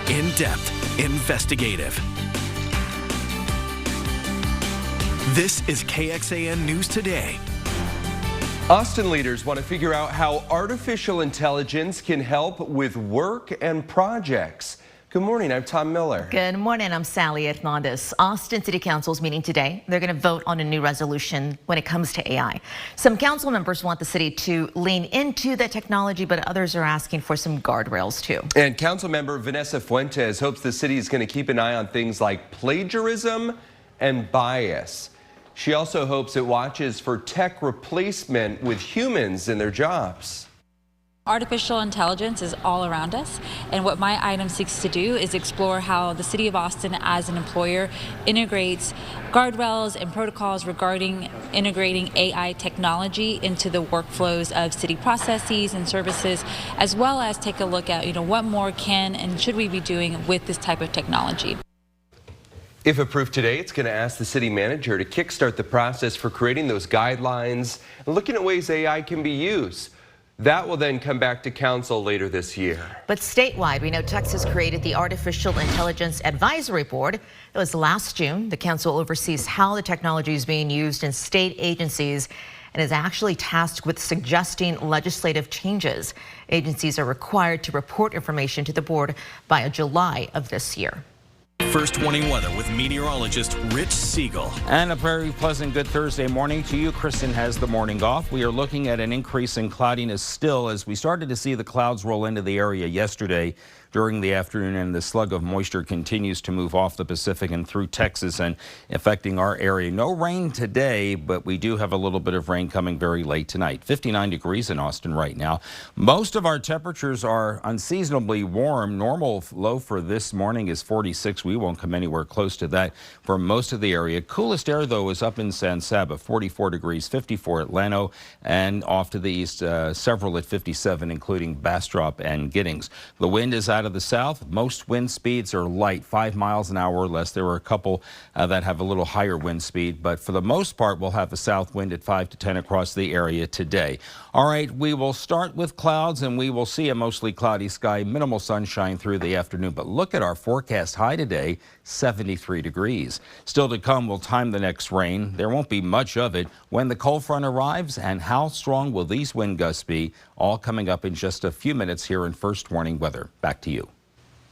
in-depth, investigative. This is KXAN News Today. Austin leaders want to figure out how artificial intelligence can help with work and projects. Good morning, I'm Tom Miller. Good morning, I'm Sally Hernandez. Austin City Council is meeting today. They're going to vote on a new resolution when it comes to AI. Some council members want the city to lean into that technology, but others are asking for some guardrails too. And council member Vanessa Fuentes hopes the city is going to keep an eye on things like plagiarism and bias. She also hopes it watches for tech replacement with humans in their jobs. Artificial intelligence is all around us, and what my item seeks to do is explore how the City of Austin as an employer integrates guardrails and protocols regarding integrating AI technology into the workflows of city processes and services, as well as take a look at what more can and should we be doing with this type of technology. If approved today, it's going to ask the city manager to kickstart the process for creating those guidelines and looking at ways AI can be used. That will then come back to council later this year. But statewide, we know Texas created the Artificial Intelligence Advisory Board. It was last June. The council oversees how the technology is being used in state agencies and is actually tasked with suggesting legislative changes. Agencies are required to report information to the board by July of this year. First warning weather with meteorologist Rich Siegel. And a very pleasant good Thursday morning to you. Kristen has the morning off. We are looking at an increase in cloudiness still as we started to see the clouds roll into the area yesterday during the afternoon, and the slug of moisture continues to move off the Pacific and through Texas and affecting our area. No rain today, but we do have a little bit of rain coming very late tonight. 59 degrees in Austin right now. Most of our temperatures are unseasonably warm. Normal low for this morning is 46. We won't come anywhere close to that for most of the area. Coolest air, though, is up in San Saba, 44 degrees, 54 at Llano, and off to the east, several at 57, including Bastrop and Giddings. The wind is out of the south. Most wind speeds are light, 5 miles an hour or less. There are a couple that have a little higher wind speed, but for the most part, we'll have a south wind at 5 to 10 across the area today. All right, we will start with clouds, and we will see a mostly cloudy sky, minimal sunshine through the afternoon. But look at our forecast high today, 73 degrees. Still to come, we'll time the next rain. There won't be much of it when the cold front arrives, and how strong will these wind gusts be? All coming up in just a few minutes here in First Warning Weather. Back to you.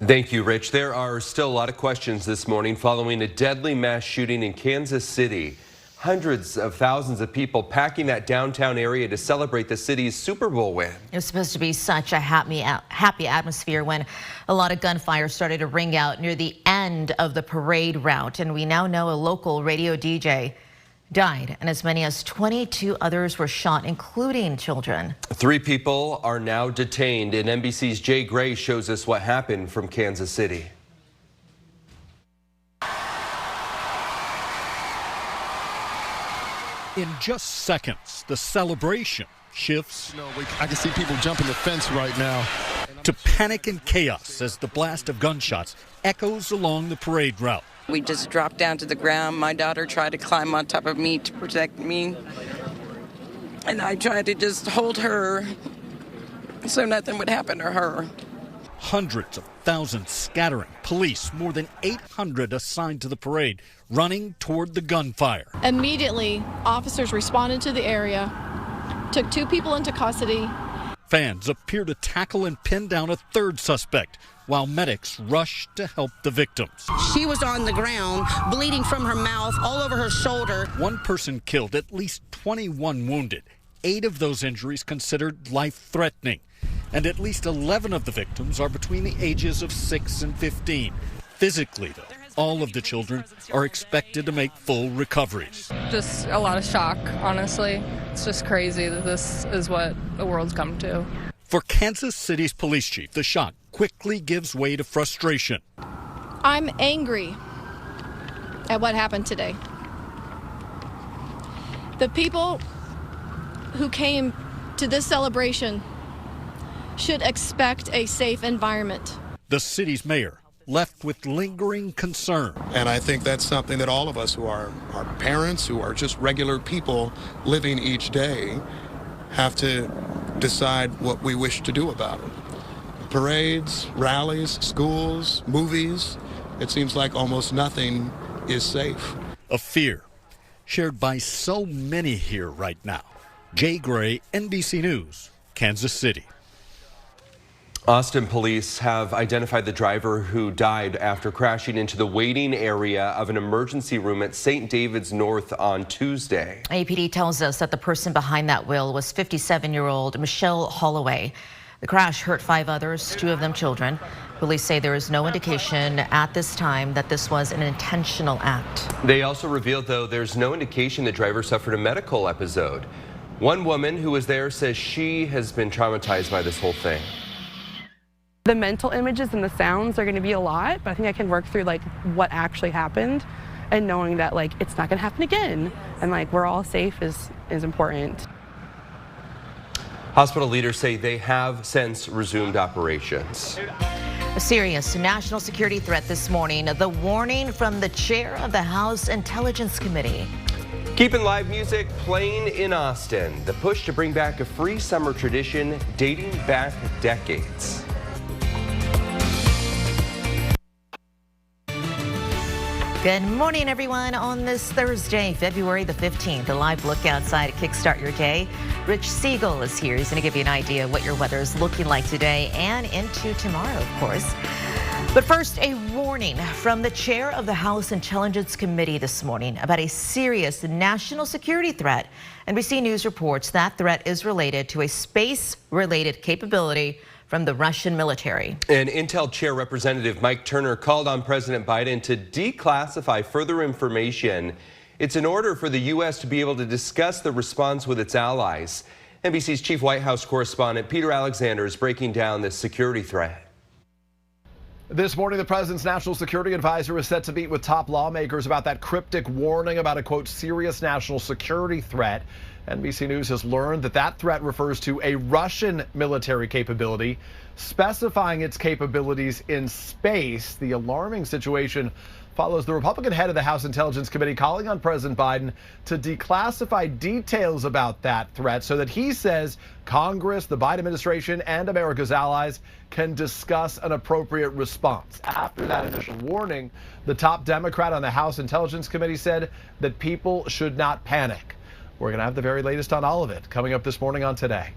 Thank you, Rich. There are still a lot of questions this morning following a deadly mass shooting in Kansas City. Hundreds of thousands of people packing that downtown area to celebrate the city's Super Bowl win. It was supposed to be such a happy atmosphere when a lot of gunfire started to ring out near the end of the parade route. And we now know a local radio DJ died, and as many as 22 others were shot, including children. 3 people are now detained, and NBC's Jay Gray shows us what happened from Kansas City. In just seconds, the celebration shifts I can see people jumping the fence right now. To panic and chaos as the blast of gunshots echoes along the parade route. We just dropped down to the ground. My daughter tried to climb on top of me to protect me. And I tried to just hold her so nothing would happen to her. Hundreds of thousands scattering. Police, more than 800 assigned to the parade, running toward the gunfire. Immediately, officers responded to the area, took 2 people into custody. Fans appear to tackle and pin down a third suspect, while medics rush to help the victims. She was on the ground, bleeding from her mouth, all over her shoulder. 1 person killed, at least 21 wounded. 8 of those injuries considered life-threatening. And at least 11 of the victims are between the ages of 6 and 15. Physically, though, all of the children are expected to make full recoveries. Just a lot of shock, honestly. It's just crazy that this is what the world's come to. For Kansas City's police chief, the shock quickly gives way to frustration. I'm angry at what happened today. The people who came to this celebration should expect a safe environment. The city's mayor left with lingering concern. And I think that's something that all of us who are parents, who are just regular people living each day, have to decide what we wish to do about it. Parades, rallies, schools, movies. It seems like almost nothing is safe. A fear shared by so many here right now. Jay Gray, NBC News, Kansas City. Austin police have identified the driver who died after crashing into the waiting area of an emergency room at St. David's North on Tuesday. APD tells us that the person behind that wheel was 57-year-old Michelle Holloway. The crash hurt 5 others, 2 of them children. Police say there is no indication at this time that this was an intentional act. They also revealed, though, there's no indication the driver suffered a medical episode. One woman who was there says she has been traumatized by this whole thing. The mental images and the sounds are going to be a lot, but I think I can work through like what actually happened and knowing that like it's not going to happen again and like we're all safe is important. Hospital leaders say they have since resumed operations. A serious national security threat this morning. The warning from the chair of the House Intelligence Committee. Keeping live music playing in Austin. The push to bring back a free summer tradition dating back decades. Good morning, everyone. On this Thursday, February the 15th, a live look outside to kickstart your day. Rich Siegel is here. He's going to give you an idea of what your weather is looking like today and into tomorrow, of course. But first, a warning from the chair of the House Intelligence Committee this morning about a serious national security threat. NBC News reports that threat is related to a space-related capability from the Russian military. And Intel Chair Representative Mike Turner called on President Biden to declassify further information. It's in order for the U.S. to be able to discuss the response with its allies. NBC's chief White House correspondent Peter Alexander is breaking down this security threat. This morning, the president's national security advisor is set to meet with top lawmakers about that cryptic warning about a, quote, serious national security threat. NBC News has learned that that threat refers to a Russian military capability, specifying its capabilities in space. The alarming situation follows the Republican head of the House Intelligence Committee calling on President Biden to declassify details about that threat so that he says Congress, the Biden administration, and America's allies can discuss an appropriate response. After that initial warning, the top Democrat on the House Intelligence Committee said that people should not panic. We're going to have the very latest on all of it coming up this morning on Today.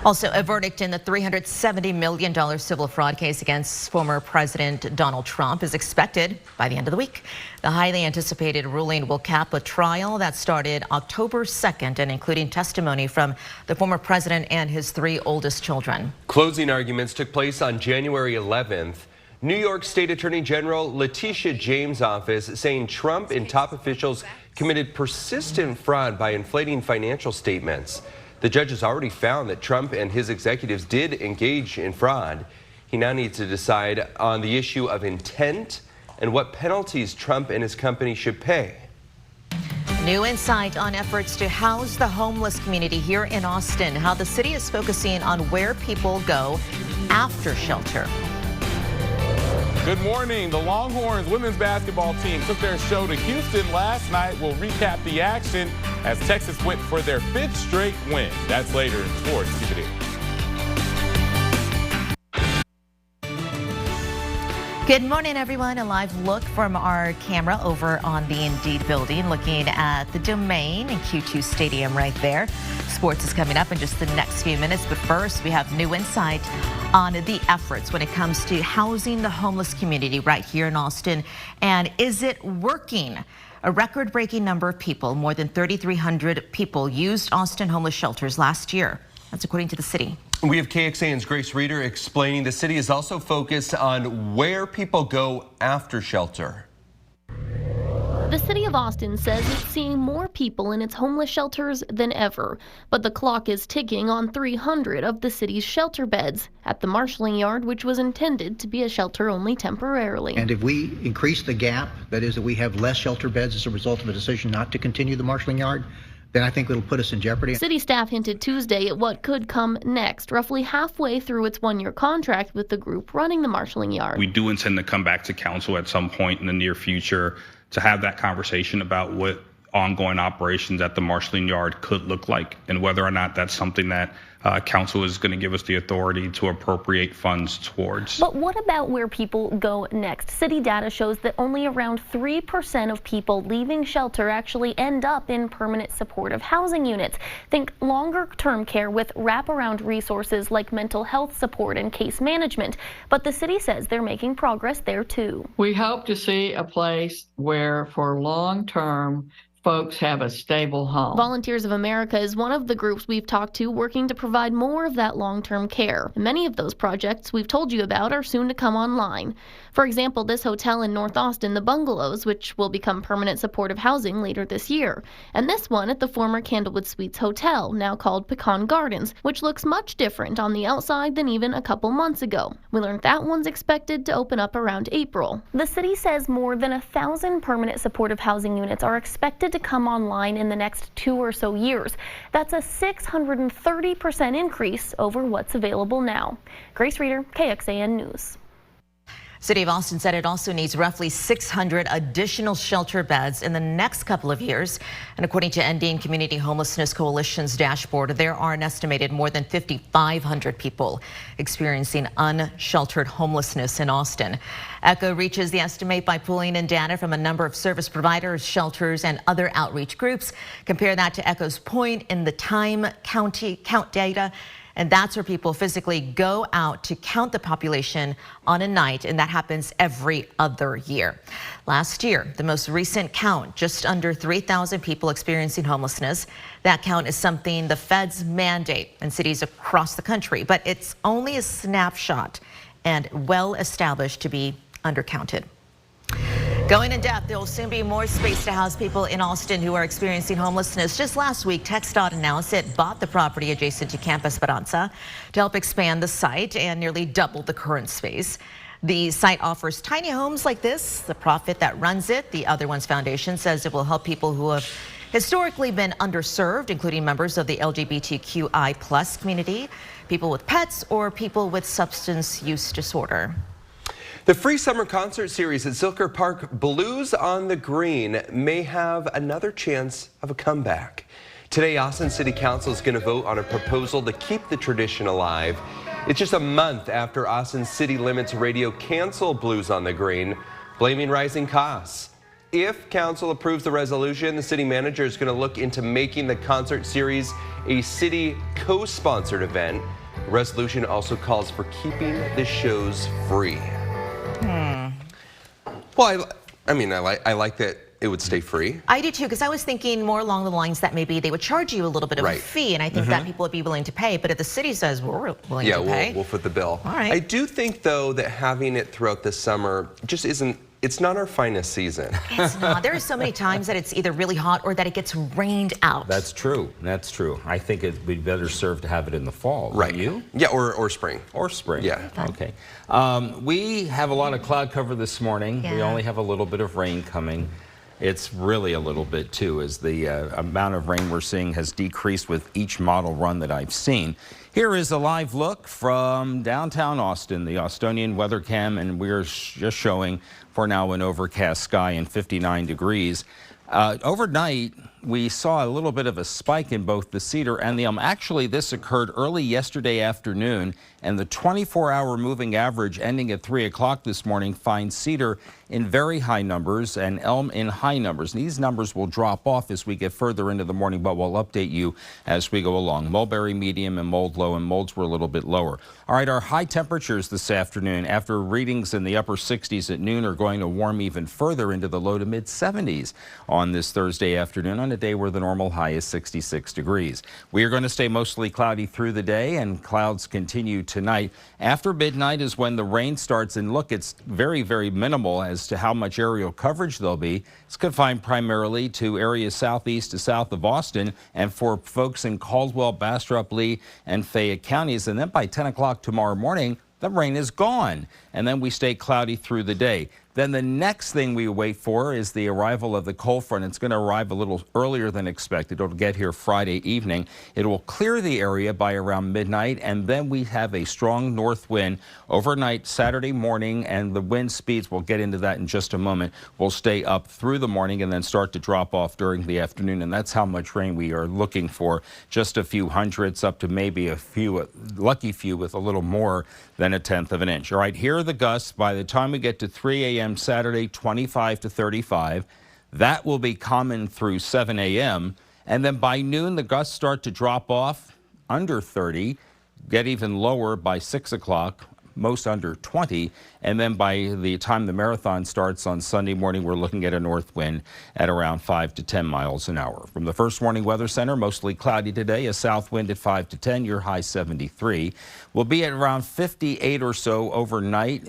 Also, a verdict in the $370 million civil fraud case against former President Donald Trump is expected by the end of the week. The highly anticipated ruling will cap a trial that started October 2nd and including testimony from the former president and his 3 oldest children. Closing arguments took place on January 11th. New York State Attorney General Letitia James' office saying Trump and top officials committed persistent fraud by inflating financial statements. The judge has already found that Trump and his executives did engage in fraud. He now needs to decide on the issue of intent and what penalties Trump and his company should pay. New insight on efforts to house the homeless community here in Austin, how the city is focusing on where people go after shelter. Good morning. The Longhorns women's basketball team took their show to Houston last night. We'll recap the action as Texas went for their 5th straight win. That's later in sports. Keep it in. Good morning, everyone. A live look from our camera over on the Indeed building, looking at the Domain and Q2 Stadium right there. Sports is coming up in just the next few minutes, but first we have new insight on the efforts when it comes to housing the homeless community right here in Austin. And is it working? A record-breaking number of people, more than 3,300 people, used Austin homeless shelters last year. That's according to the city. We have KXAN's Grace Reeder explaining the city is also focused on where people go after shelter. The city of Austin says it's seeing more people in its homeless shelters than ever, but the clock is ticking on 300 of the city's shelter beds at the marshalling yard, which was intended to be a shelter only temporarily. And if we increase the gap, that is that we have less shelter beds as a result of a decision not to continue the marshalling yard, then I think it'll put us in jeopardy. City staff hinted Tuesday at what could come next, roughly halfway through its 1-year contract with the group running the marshalling yard. We do intend to come back to council at some point in the near future to have that conversation about what ongoing operations at the marshalling yard could look like and whether or not that's something that council is going to give us the authority to appropriate funds towards. But what about where people go next? City data shows that only around 3% of people leaving shelter actually end up in permanent supportive housing units. Think longer-term care with wraparound resources like mental health support and case management. But the city says they're making progress there too. We hope to see a place where for long-term folks have a stable home. Volunteers of America is one of the groups we've talked to working to provide more of that long-term care. Many of those projects we've told you about are soon to come online. For example, this hotel in North Austin, the Bungalows, which will become permanent supportive housing later this year. And this one at the former Candlewood Suites Hotel, now called Pecan Gardens, which looks much different on the outside than even a couple months ago. We learned that one's expected to open up around April. The city says more than 1,000 permanent supportive housing units are expected to come online in the next 2 or so years. That's a 630% increase over what's available now. Grace Reeder, KXAN News. City of Austin said it also needs roughly 600 additional shelter beds in the next couple of years. And according to Ending Community Homelessness Coalition's dashboard, there are an estimated more than 5,500 people experiencing unsheltered homelessness in Austin. ECHO reaches the estimate by pulling in data from a number of service providers, shelters, and other outreach groups. Compare that to ECHO's point in the time count data. And that's where people physically go out to count the population on a night, and that happens every other year. Last year, the most recent count, just under 3,000 people experiencing homelessness. That count is something the feds mandate in cities across the country, but it's only a snapshot and well established to be undercounted. Going in depth, there will soon be more space to house people in Austin who are experiencing homelessness. Just last week, TxDOT announced it bought the property adjacent to Campus Esperanza to help expand the site and nearly double the current space. The site offers tiny homes like this. The profit that runs it, the Other Ones Foundation, says it will help people who have historically been underserved, including members of the LGBTQI+ community, people with pets, or people with substance use disorder. The free summer concert series at Zilker Park, Blues on the Green, may have another chance of a comeback. Today, Austin City Council is going to vote on a proposal to keep the tradition alive. It's just a month after Austin City Limits Radio canceled Blues on the Green, blaming rising costs. If council approves the resolution, the city manager is going to look into making the concert series a city co-sponsored event. The resolution also calls for keeping the shows free. Well, I mean, I like that it would stay free. I do too, because I was thinking more along the lines that maybe they would charge you a little bit of a fee, and I think that people would be willing to pay. But if the city says we're willing to pay, we'll foot the bill. All right. I do think, though, that having it throughout the summer just isn't. It's not our finest season. It's not. There are so many times that it's either really hot or that it gets rained out. That's true. That's true. I think it'd be better served to have it in the fall. Right. You? Yeah, or spring. Or spring. Yeah. Okay. We have a lot of cloud cover this morning. Yeah. We only have a little bit of rain coming. It's really a little bit too, as the amount of rain we're seeing has decreased with each model run that I've seen. Here is a live look from downtown Austin, the Austonian weather cam, and we're just showing for now an overcast sky and 59 degrees. Overnight, we saw a little bit of a spike in both the Cedar and the Elm. Actually, this occurred early yesterday afternoon, and the 24-hour moving average ending at 3 o'clock this morning finds Cedar in very high numbers and Elm in high numbers. These numbers will drop off as we get further into the morning, but we'll update you as we go along. Mulberry medium and Mold low, and Molds were a little bit lower. All right, our high temperatures this afternoon, after readings in the upper 60s at noon, are going to warm even further into the low to mid 70s on this Thursday afternoon, on a day where the normal high is 66 degrees. We are going to stay mostly cloudy through the day, and clouds continue tonight. After midnight is when the rain starts, and look, it's very, very minimal as to how much aerial coverage there'll be. It's confined primarily to areas southeast to south of Austin, and for folks in Caldwell, Bastrop, Lee, and Fayette counties. And then by 10 o'clock tomorrow morning, the rain is gone, and then we stay cloudy through the day. Then the next thing we wait for is the arrival of the cold front. It's going to arrive a little earlier than expected. It'll get here Friday evening. It will clear the area by around midnight, and then we have a strong north wind overnight Saturday morning, and the wind speeds, we'll get into that in just a moment, will stay up through the morning and then start to drop off during the afternoon, and that's how much rain we are looking for. Just a few hundredths up to maybe a few, lucky few with a little more than 1/10 of an inch. All right, here are the gusts. By the time we get to 3 a.m. Saturday, 25 to 35. That will be common through 7 a.m. And then by noon, the gusts start to drop off under 30, get even lower by 6 o'clock, most under 20. And then by the time the marathon starts on Sunday morning, we're looking at a north wind at around 5 to 10 miles an hour. From the First Warning Weather Center, mostly cloudy today, a south wind at 5 to 10, your high 73. We'll be at around 58 or so overnight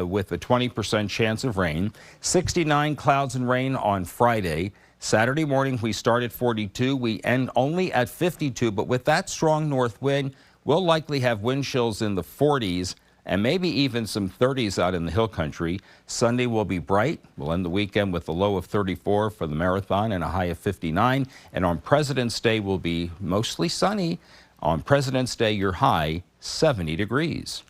with a 20% chance of rain. 69 clouds and rain on Friday. Saturday morning, we start at 42. We end only at 52, but with that strong north wind, we'll likely have wind chills in the 40s and maybe even some 30s out in the hill country. Sunday will be bright. We'll end the weekend with a low of 34 for the marathon and a high of 59. And on President's Day will be mostly sunny. On President's Day, your high 70 degrees.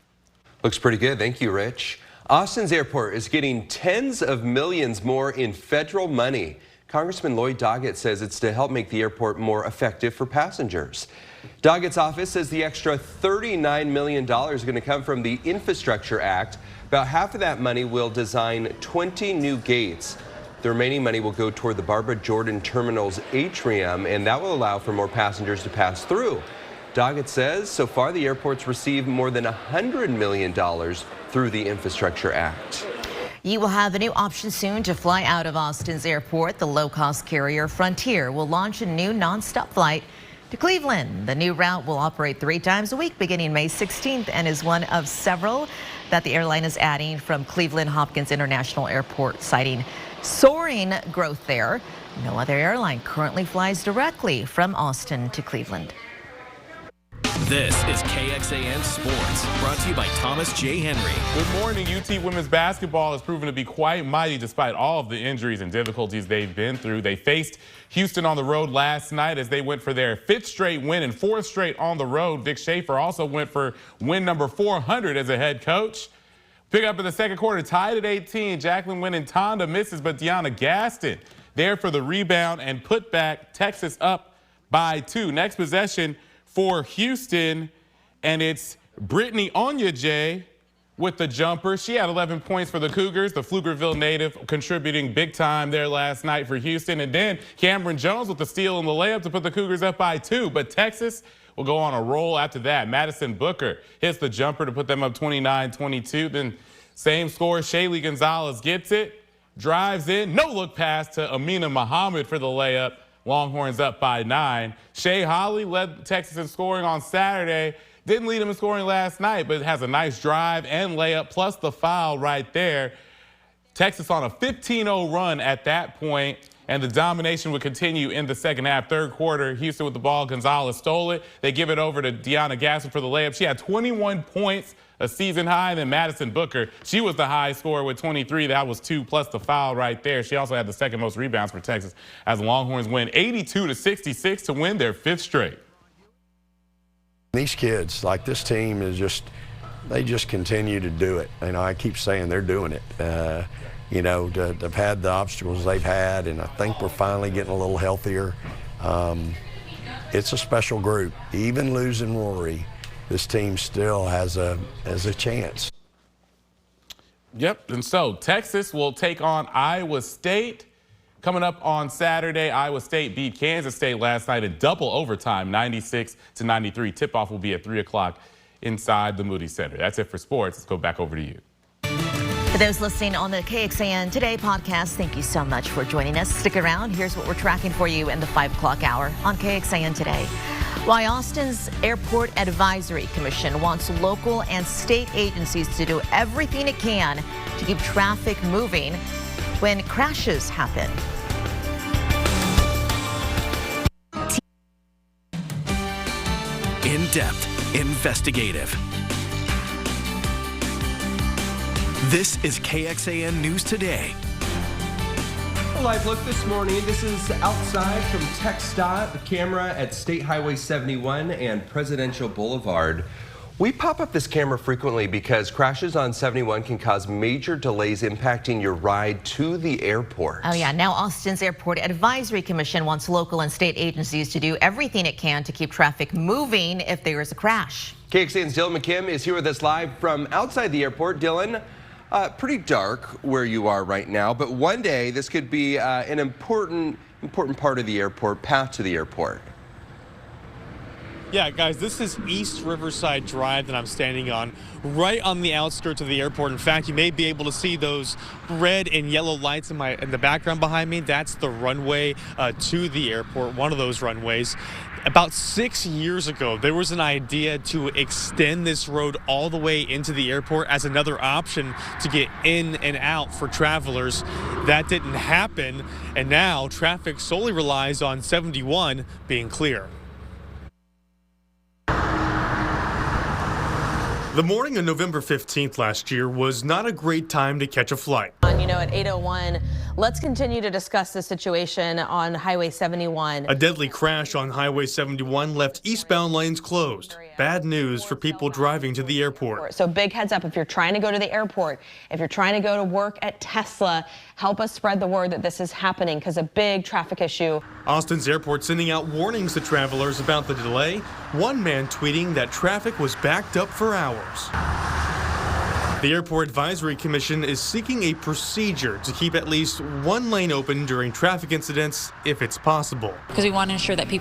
Looks pretty good. Thank you, Rich. Austin's airport is getting tens of millions more in federal money. Congressman Lloyd Doggett says it's to help make the airport more effective for passengers. Doggett's office says the extra $39 million is going to come from the Infrastructure Act. About half of that money will design 20 new gates. The remaining money will go toward the Barbara Jordan Terminal's atrium, and that will allow for more passengers to pass through. Doggett says so far the airport's received more than $100 million through the Infrastructure Act. You will have a new option soon to fly out of Austin's airport. The low-cost carrier Frontier will launch a new nonstop flight to Cleveland. The new route will operate 3 times a week beginning May 16th and is one of several that the airline is adding from Cleveland Hopkins International Airport, citing soaring growth there. No other airline currently flies directly from Austin to Cleveland. This is KXAN Sports, brought to you by Thomas J. Henry. Good morning. UT women's basketball has proven to be quite mighty despite all of the injuries and difficulties they've been through. They faced Houston on the road last night as they went for their 5th straight win and 4th straight on the road. Vic Schaefer also went for win number 400 as a head coach. Pick up in the second quarter, tied at 18. Jacqueline Winning-Tonda misses, but Deanna Gaston there for the rebound and put back Texas up by 2. Next possession for Houston, and it's Brittany Onyeje with the jumper. She had 11 points for the Cougars. The Pflugerville native contributing big time there last night for Houston. And then Cameron Jones with the steal and the layup to put the Cougars up by 2. But Texas will go on a roll after that. Madison Booker hits the jumper to put them up 29-22. Then same score, Shaylee Gonzalez gets it, drives in, no look pass to Amina Muhammad for the layup. Longhorns up by 9. Shea Holly led Texas in scoring on Saturday. Didn't lead them in scoring last night, but has a nice drive and layup, plus the foul right there. Texas on a 15-0 run at that point, and the domination would continue in the second half. Third quarter, Houston with the ball. Gonzalez stole it. They give it over to Deanna Gaston for the layup. She had 21 points, a season high. And then Madison Booker, she was the high scorer with 23. That was 2 plus the foul right there. She also had the second most rebounds for Texas as the Longhorns win 82-66 to win their 5th straight. These kids, like this team, they just continue to do it. You know, I keep saying they're doing it. You know, they've had the obstacles they've had, and I think we're finally getting a little healthier. It's a special group. Even losing Rory, this team still has a chance. Yep, and so Texas will take on Iowa State. Coming up on Saturday, Iowa State beat Kansas State last night in double overtime, 96-93. Tip-off will be at 3 o'clock inside the Moody Center. That's it for sports. Let's go back over to you. For those listening on the KXAN Today podcast, thank you so much for joining us. Stick around. Here's what we're tracking for you in the 5 o'clock hour on KXAN Today. Why Austin's Airport Advisory Commission wants local and state agencies to do everything it can to keep traffic moving when crashes happen. In-depth, investigative. This is KXAN News Today. A live look this morning. This is outside from TxDOT, the camera at State Highway 71 and Presidential Boulevard. We pop up this camera frequently because crashes on 71 can cause major delays impacting your ride to the airport. Oh yeah, now Austin's Airport Advisory Commission wants local and state agencies to do everything it can to keep traffic moving if there is a crash. KXAN's Dylan McKim is here with us live from outside the airport. Dylan, pretty dark where you are right now, but one day this could be an important part of the airport, path to the airport. Yeah, guys, this is East Riverside Drive that I'm standing on, right on the outskirts of the airport. In fact, you may be able to see those red and yellow lights in the background behind me. That's the runway to the airport, one of those runways. About 6 years ago, there was an idea to extend this road all the way into the airport as another option to get in and out for travelers. That didn't happen, and now traffic solely relies on 71 being clear. The morning of November 15th last year was not a great time to catch a flight. At 8:01, let's continue to discuss the situation on Highway 71. A deadly crash on Highway 71 left eastbound lanes closed. Bad news for people driving to the airport. So big heads up if you're trying to go to the airport, if you're trying to go to work at Tesla, help us spread the word that this is happening because a big traffic issue. Austin's airport sending out warnings to travelers about the delay. One man tweeting that traffic was backed up for hours. The Airport Advisory Commission is seeking a procedure to keep at least one lane open during traffic incidents if it's possible. Because we want to ensure that people